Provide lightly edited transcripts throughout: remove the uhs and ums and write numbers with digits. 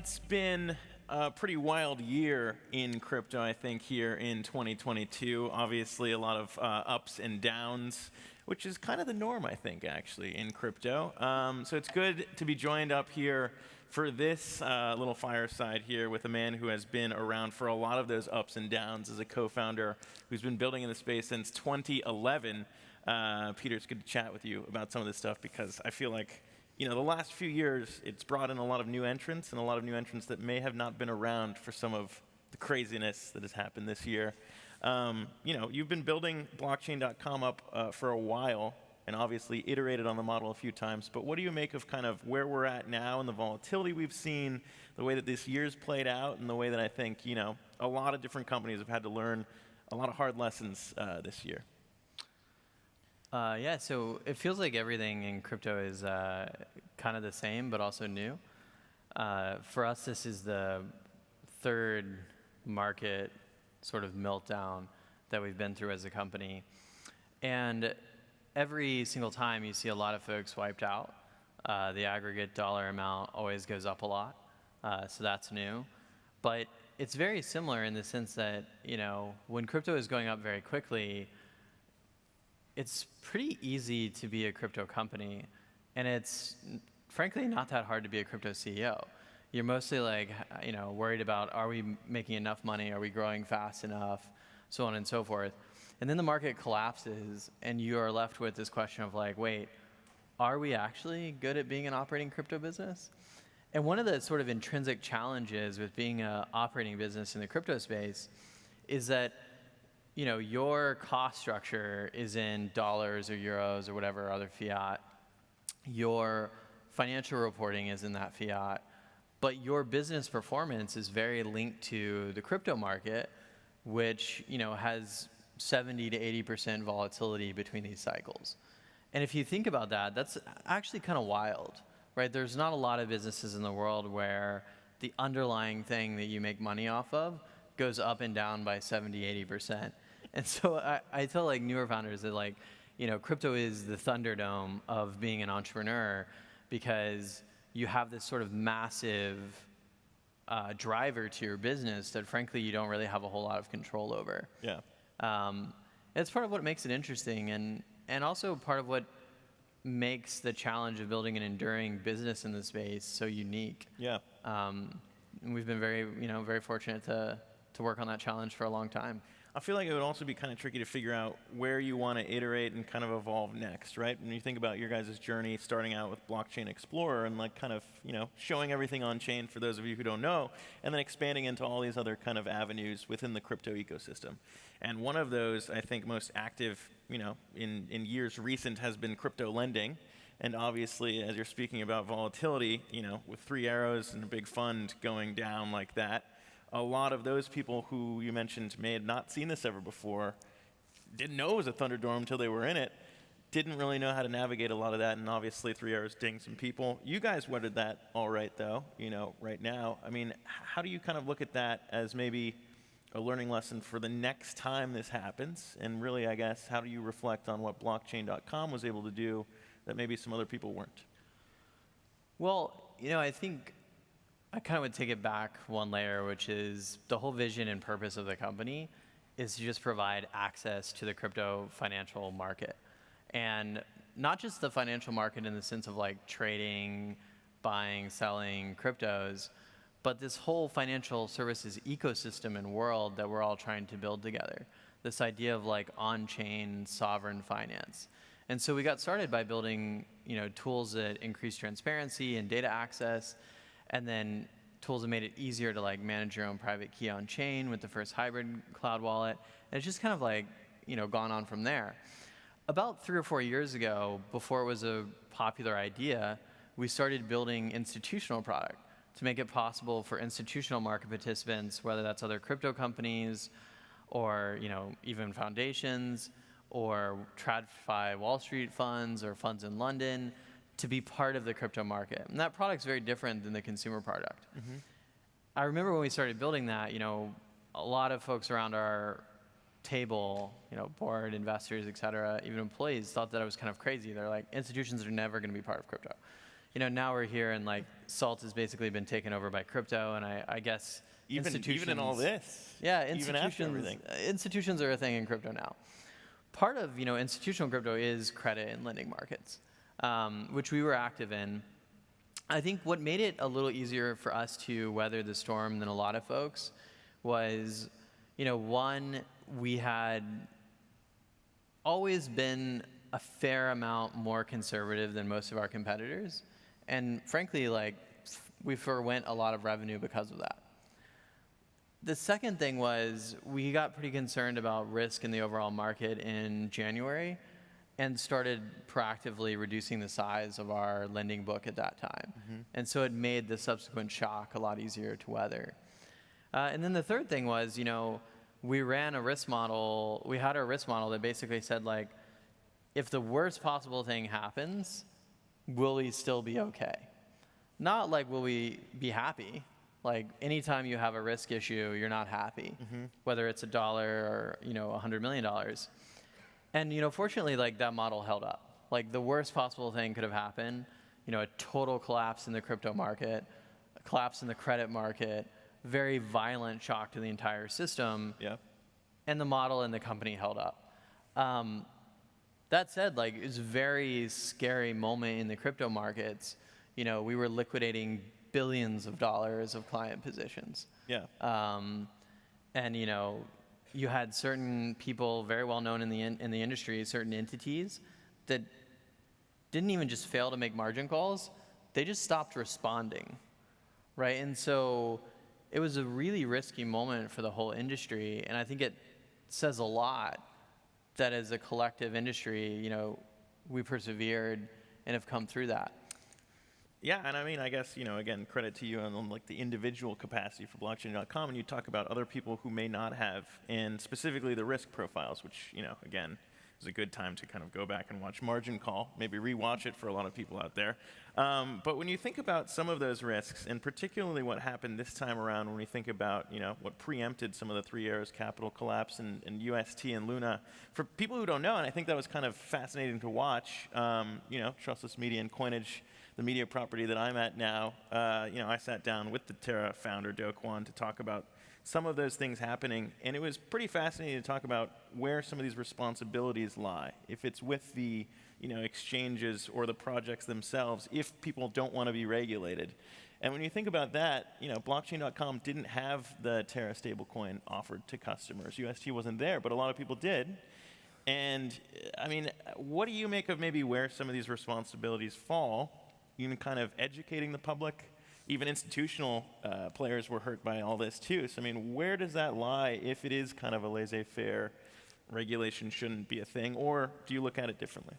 it's been a pretty wild year in crypto, I think, here in 2022. Obviously, a lot of ups and downs, which is kind of the norm, I think, actually, in crypto. So it's good to be joined up here for this little fireside here with a man who has been around for a lot of those ups and downs as a co-founder who's been building in the space since 2011. Peter, it's good to chat with you about some of this stuff because I feel like, you know, the last few years, it's brought in a lot of new entrants and a lot of new entrants that may have not been around for some of the craziness that has happened this year. You know, you've been building blockchain.com up for a while and obviously iterated on the model a few times, but what do you make of kind of where we're at now and the volatility we've seen, the way that this year's played out, and the way that I think, you know, a lot of different companies have had to learn a lot of hard lessons this year? Yeah, so it feels like everything in crypto is kind of the same, but also new. For us, this is the third market sort of meltdown that we've been through as a company. And every single time you see a lot of folks wiped out, the aggregate dollar amount always goes up a lot, so that's new. But it's very similar in the sense that, you know, when crypto is going up very quickly, it's pretty easy to be a crypto company, and it's frankly not that hard to be a crypto CEO. You're mostly like, you know, worried about, are we making enough money? Are we growing fast enough? So on and so forth. And then the market collapses, and you are left with this question of like, wait, are we actually good at being an operating crypto business? And one of the sort of intrinsic challenges with being an operating business in the crypto space is that, you know, your cost structure is in dollars or euros or whatever other fiat. Your financial reporting is in that fiat, but your business performance is very linked to the crypto market, which, you know, has 70 to 80% volatility between these cycles. And if you think about that, that's actually kind of wild, right? There's not a lot of businesses in the world where the underlying thing that you make money off of goes up and down by 70, 80%. And so I tell like newer founders that like, you know, crypto is the Thunderdome of being an entrepreneur because you have this sort of massive driver to your business that frankly you don't really have a whole lot of control over. Yeah. It's part of what makes it interesting and also part of what makes the challenge of building an enduring business in the space so unique. Yeah. And we've been very fortunate to work on that challenge for a long time. I feel like it would also be kind of tricky to figure out where you want to iterate and kind of evolve next, right? When you think about your guys' journey starting out with Blockchain Explorer and like kind of, you know, showing everything on chain for those of you who don't know, and then expanding into all these other kind of avenues within the crypto ecosystem. And one of those, I think, most active, you know, in years recent has been crypto lending. And obviously, as you're speaking about volatility, you know, with 3 arrows and a big fund going down like that, a lot of those people who you mentioned may have not seen this ever before, didn't know it was a Thunderdome until they were in it, didn't really know how to navigate a lot of that, and obviously 3 arrows dinged some people. You guys weathered that all right, though, you know, right now. I mean, how do you kind of look at that as maybe a learning lesson for the next time this happens? And really, I guess, how do you reflect on what blockchain.com was able to do that maybe some other people weren't? Well, you know, I think I kind of would take it back one layer, which is the whole vision and purpose of the company is to just provide access to the crypto financial market. And not just the financial market in the sense of like trading, buying, selling cryptos, but this whole financial services ecosystem and world that we're all trying to build together. This idea of like on-chain sovereign finance. And so we got started by building, you know, tools that increase transparency and data access, and then tools that made it easier to like manage your own private key on chain with the first hybrid cloud wallet. And it's just kind of like, you know, gone on from there. About 3 or 4 years ago, before it was a popular idea, we started building institutional product to make it possible for institutional market participants, whether that's other crypto companies or, you know, even foundations or TradFi Wall Street funds or funds in London, to be part of the crypto market. And that product's very different than the consumer product. Mm-hmm. I remember when we started building that, you know, a lot of folks around our table, you know, board, investors, et cetera, even employees thought that I was kind of crazy. They're like, institutions are never going to be part of crypto. now we're here and like salt has basically been taken over by crypto, and I guess Even in all this. Yeah, even after everything. institutions are a thing in crypto now. Part of institutional crypto is credit and lending markets, which we were active in. I think what made it a little easier for us to weather the storm than a lot of folks was, one, we had always been a fair amount more conservative than most of our competitors, and frankly, like we forwent a lot of revenue because of that. The second thing was we got pretty concerned about risk in the overall market in January and started proactively reducing the size of our lending book at that time. And so it made the subsequent shock a lot easier to weather. And then the third thing was, we ran a risk model. We had a risk model that basically said, like, if the worst possible thing happens, will we still be okay? Not like, will we be happy? Like, anytime you have a risk issue, you're not happy, whether it's $1 or, $100 million. And, fortunately, like, that model held up. Like, the worst possible thing could have happened, a total collapse in the crypto market, a collapse in the credit market, very violent shock to the entire system. Yeah. And the model and the company held up. That said, like, it was a very scary moment in the crypto markets. We were liquidating billions of dollars of client positions. Yeah. And you had certain people very well known in the industry, certain entities that didn't even just fail to make margin calls, they just stopped responding, right? And so it was a really risky moment for the whole industry, and I think it says a lot that as a collective industry, we persevered and have come through that. Yeah, and I mean, I guess, again, credit to you on like the individual capacity for blockchain.com, and you talk about other people who may not have, and specifically the risk profiles, which, again, is a good time to kind of go back and watch Margin Call, maybe rewatch it for a lot of people out there. But when you think about some of those risks, and particularly what happened this time around when we think about, what preempted some of the 3 Arrows Capital collapse and UST and Luna, for people who don't know, and I think that was kind of fascinating to watch, Trustless Media and Coinage, the media property that I'm at now, I sat down with the Terra founder, Do Kwon, to talk about some of those things happening, and it was pretty fascinating to talk about where some of these responsibilities lie. If it's with the exchanges or the projects themselves, if people don't want to be regulated. And when you think about that, blockchain.com didn't have the Terra stablecoin offered to customers. UST wasn't there, but a lot of people did. And I mean, what do you make of maybe where some of these responsibilities fall? Even kind of educating the public, even institutional players were hurt by all this too. So I mean, where does that lie if it is kind of a laissez-faire, regulation shouldn't be a thing, or do you look at it differently?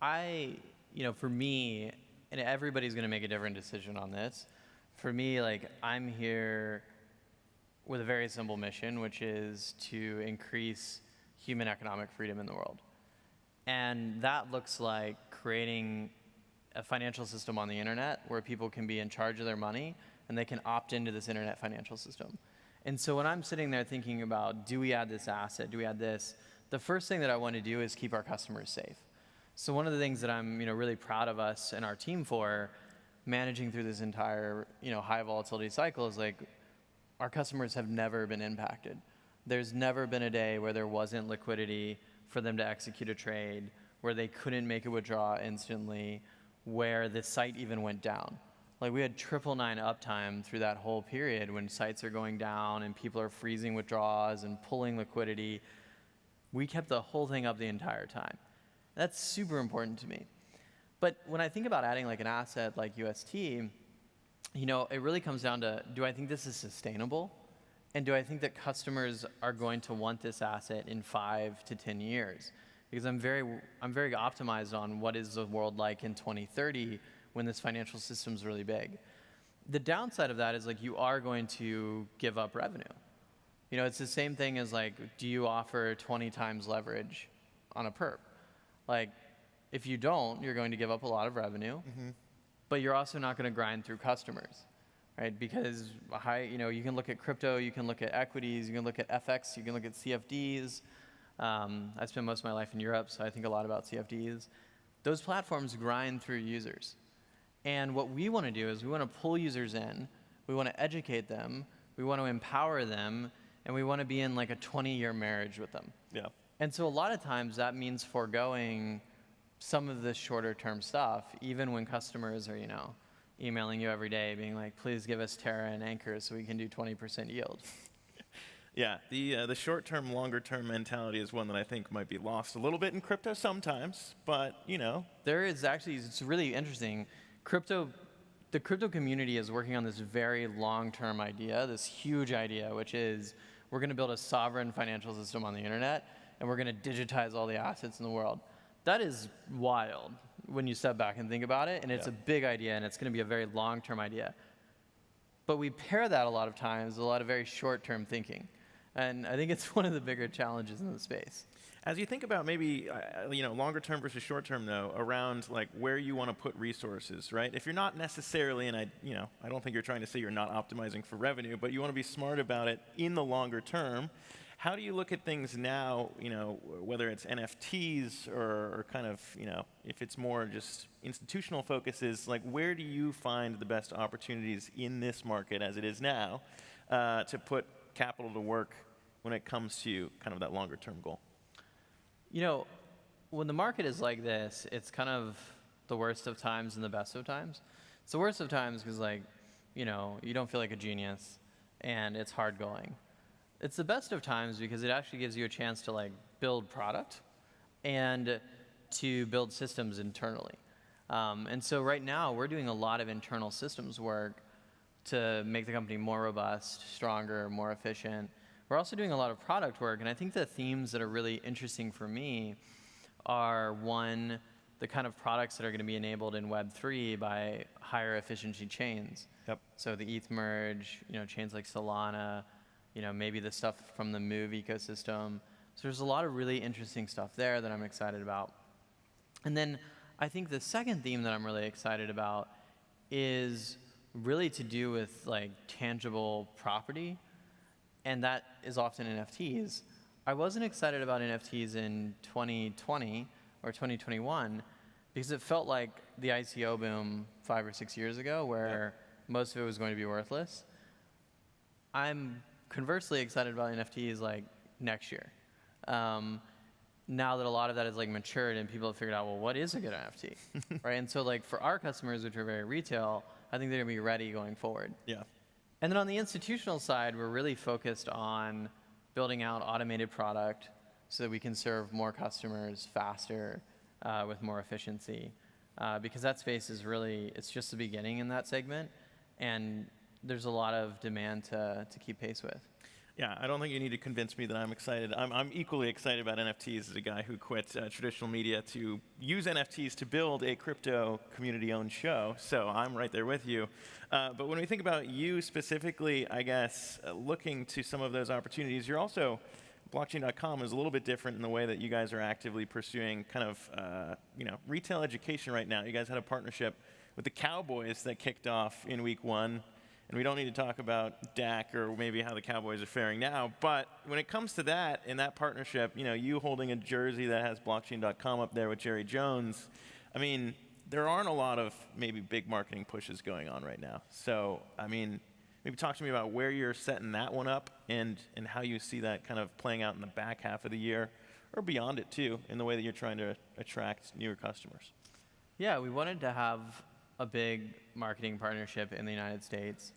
For me, and everybody's going to make a different decision on this. For me, like, I'm here with a very simple mission, which is to increase human economic freedom in the world. And that looks like creating a financial system on the internet where people can be in charge of their money and they can opt into this internet financial system. And so when I'm sitting there thinking about, do we add this asset, do we add this, the first thing that I want to do is keep our customers safe. So one of the things that I'm really proud of us and our team for managing through this entire high volatility cycle is, like, our customers have never been impacted. There's never been a day where there wasn't liquidity for them to execute a trade, where they couldn't make a withdrawal instantly, where the site even went down. Like, we had 999 uptime through that whole period when sites are going down and people are freezing withdrawals and pulling liquidity. We kept the whole thing up the entire time. That's super important to me. But when I think about adding like an asset like UST, it really comes down to, do I think this is sustainable? And do I think that customers are going to want this asset in 5 to 10 years? Because I'm very optimized on what is the world like in 2030 when this financial system is really big. The downside of that is, like, you are going to give up revenue. It's the same thing as, like, do you offer 20 times leverage on a perp? Like, if you don't, you're going to give up a lot of revenue, but you're also not going to grind through customers, right? Because you can look at crypto, you can look at equities, you can look at FX, you can look at CFDs. I spent most of my life in Europe, so I think a lot about CFDs. those platforms grind through users. And what we want to do is we want to pull users in, we want to educate them, we want to empower them, and we want to be in like a 20-year marriage with them. Yeah. And so a lot of times that means foregoing some of the shorter term stuff, even when customers are, emailing you every day being like, please give us Terra and Anchor so we can do 20% yield. Yeah, the short-term, longer-term mentality is one that I think might be lost a little bit in crypto sometimes, but, There is actually, it's really interesting. The crypto community is working on this very long-term idea, this huge idea, which is we're going to build a sovereign financial system on the internet, and we're going to digitize all the assets in the world. That is wild when you step back and think about it, and it's a big idea, and it's going to be a very long-term idea. But we pair that a lot of times with a lot of very short-term thinking. And I think it's one of the bigger challenges in the space. As you think about maybe, longer term versus short term, though, around like where you want to put resources, right? If you're not necessarily, and I don't think you're trying to say you're not optimizing for revenue, but you want to be smart about it in the longer term. How do you look at things now, whether it's NFTs or kind of, if it's more just institutional focuses, like where do you find the best opportunities in this market as it is now to put capital to work when it comes to kind of that longer term goal? When the market is like this, it's kind of the worst of times and the best of times. It's the worst of times because you don't feel like a genius and it's hard going. It's the best of times because it actually gives you a chance to build product and to build systems internally. And so right now we're doing a lot of internal systems work to make the company more robust, stronger, more efficient. We're also doing a lot of product work, and I think the themes that are really interesting for me are, one, the kind of products that are going to be enabled in Web3 by higher efficiency chains. Yep. So the ETH merge, chains like Solana, maybe the stuff from the Move ecosystem. So there's a lot of really interesting stuff there that I'm excited about. And then I think the second theme that I'm really excited about is really to do with tangible property, and that is often NFTs. I wasn't excited about NFTs in 2020 or 2021 because it felt like the ICO boom 5 or 6 years ago where most of it was going to be worthless. I'm conversely excited about NFTs next year. Now that a lot of that is matured and people have figured out, well, what is a good NFT, right? And so for our customers, which are very retail, I think they're gonna be ready going forward. Yeah. And then on the institutional side, we're really focused on building out automated product so that we can serve more customers faster with more efficiency. Because that space is really, it's just the beginning in that segment, and there's a lot of demand to keep pace with. Yeah, I don't think you need to convince me that I'm excited. I'm equally excited about NFTs as a guy who quit traditional media to use NFTs to build a crypto community-owned show, so I'm right there with you. But when we think about you specifically, I guess, looking to some of those opportunities, you're also, blockchain.com is a little bit different in the way that you guys are actively pursuing kind of, retail education right now. You guys had a partnership with the Cowboys that kicked off in week 1. And we don't need to talk about Dak or maybe how the Cowboys are faring now, but when it comes to that, in that partnership, you holding a jersey that has blockchain.com up there with Jerry Jones, I mean, there aren't a lot of maybe big marketing pushes going on right now. So, I mean, maybe talk to me about where you're setting that one up and how you see that kind of playing out in the back half of the year or beyond it too, in the way that you're trying to attract newer customers. Yeah, we wanted to have a big marketing partnership in the United States.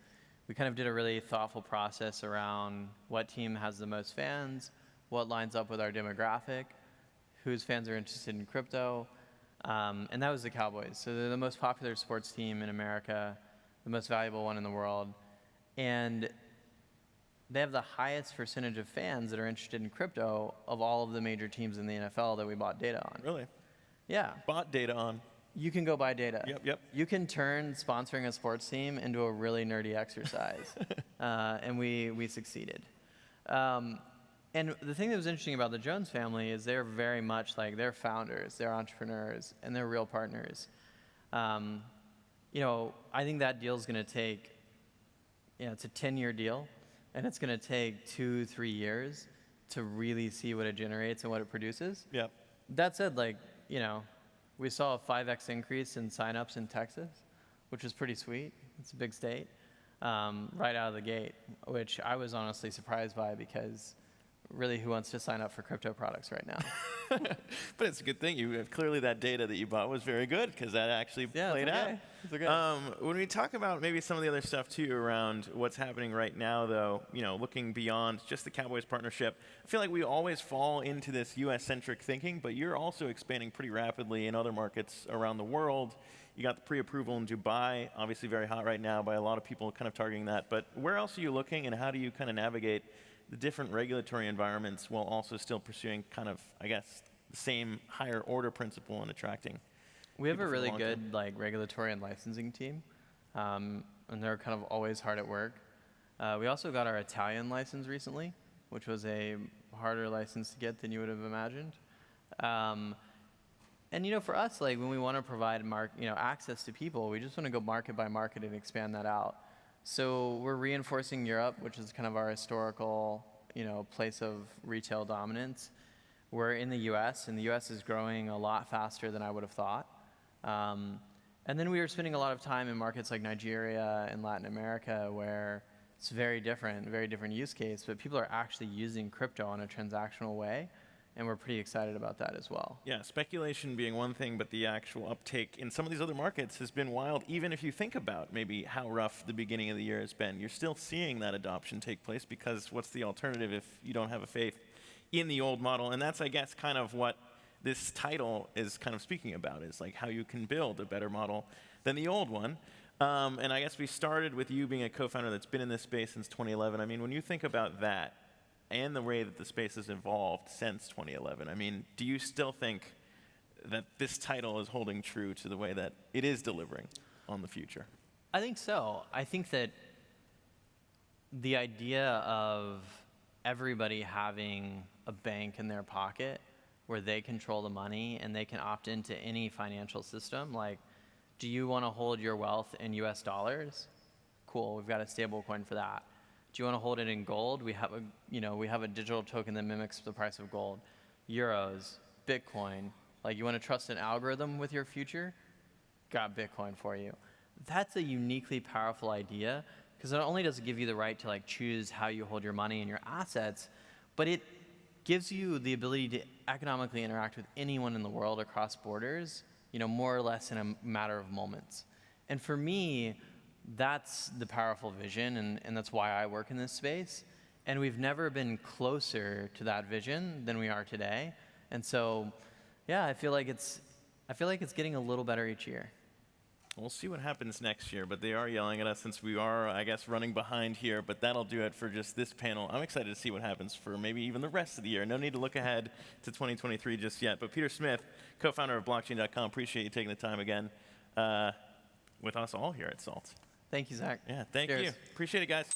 We kind of did a really thoughtful process around what team has the most fans, what lines up with our demographic, whose fans are interested in crypto, and that was the Cowboys. So they're the most popular sports team in America, the most valuable one in the world, and they have the highest percentage of fans that are interested in crypto of all of the major teams in the NFL that we bought data on. Really? Yeah. Bought data on. You can go buy data. Yep. You can turn sponsoring a sports team into a really nerdy exercise. And we succeeded. And the thing that was interesting about the Jones family is they're very much they're founders, they're entrepreneurs, and they're real partners. I think that deal is going to take, it's a 10-year deal, and it's going to take 2-3 years to really see what it generates and what it produces. Yep. That said, We saw a 5x increase in signups in Texas, which was pretty sweet. It's a big state, right out of the gate, which I was honestly surprised by because really who wants to sign up for crypto products right now? But it's a good thing. Clearly that data that you bought was very good because that actually played out. It's okay. When we talk about maybe some of the other stuff too around what's happening right now, though, looking beyond just the Cowboys partnership, I feel like we always fall into this U.S.-centric thinking, but you're also expanding pretty rapidly in other markets around the world. You got the pre-approval in Dubai, obviously very hot right now by a lot of people kind of targeting that. But where else are you looking, and how do you kind of navigate the different regulatory environments while also still pursuing kind of, I guess, the same higher order principle and attracting? We have a really good regulatory and licensing team, and they're kind of always hard at work. We also got our Italian license recently, which was a harder license to get than you would have imagined. And for us, when we want to provide access to people, we just want to go market by market and expand that out. So we're reinforcing Europe, which is kind of our historical, place of retail dominance. We're in the U.S., and the U.S. is growing a lot faster than I would have thought. And then we are spending a lot of time in markets like Nigeria and Latin America, where it's very different use case, but people are actually using crypto in a transactional way. And we're pretty excited about that as well. Yeah, speculation being one thing, but the actual uptake in some of these other markets has been wild. Even if you think about maybe how rough the beginning of the year has been, you're still seeing that adoption take place because what's the alternative if you don't have a faith in the old model? And that's, I guess, kind of what this title is kind of speaking about, is like how you can build a better model than the old one. And I guess we started with you being a co-founder that's been in this space since 2011. I mean, when you think about that, and the way that the space has evolved since 2011. I mean, do you still think that this title is holding true to the way that it is delivering on the future? I think so. I think that the idea of everybody having a bank in their pocket where they control the money and they can opt into any financial system, do you want to hold your wealth in US dollars? Cool, we've got a stable coin for that. Do you want to hold it in gold? We have a digital token that mimics the price of gold. Euros, Bitcoin. You want to trust an algorithm with your future? Got Bitcoin for you. That's a uniquely powerful idea because not only does it give you the right to choose how you hold your money and your assets, but it gives you the ability to economically interact with anyone in the world across borders, more or less in a matter of moments. And for me, that's the powerful vision, and that's why I work in this space. And we've never been closer to that vision than we are today. And so, yeah, I feel like it's getting a little better each year. We'll see what happens next year, but they are yelling at us since we are, I guess, running behind here. But that'll do it for just this panel. I'm excited to see what happens for maybe even the rest of the year. No need to look ahead to 2023 just yet. But Peter Smith, co-founder of blockchain.com, appreciate you taking the time again with us all here at SALT. Thank you, Zach. Yeah, thank Cheers. you. Appreciate it, guys.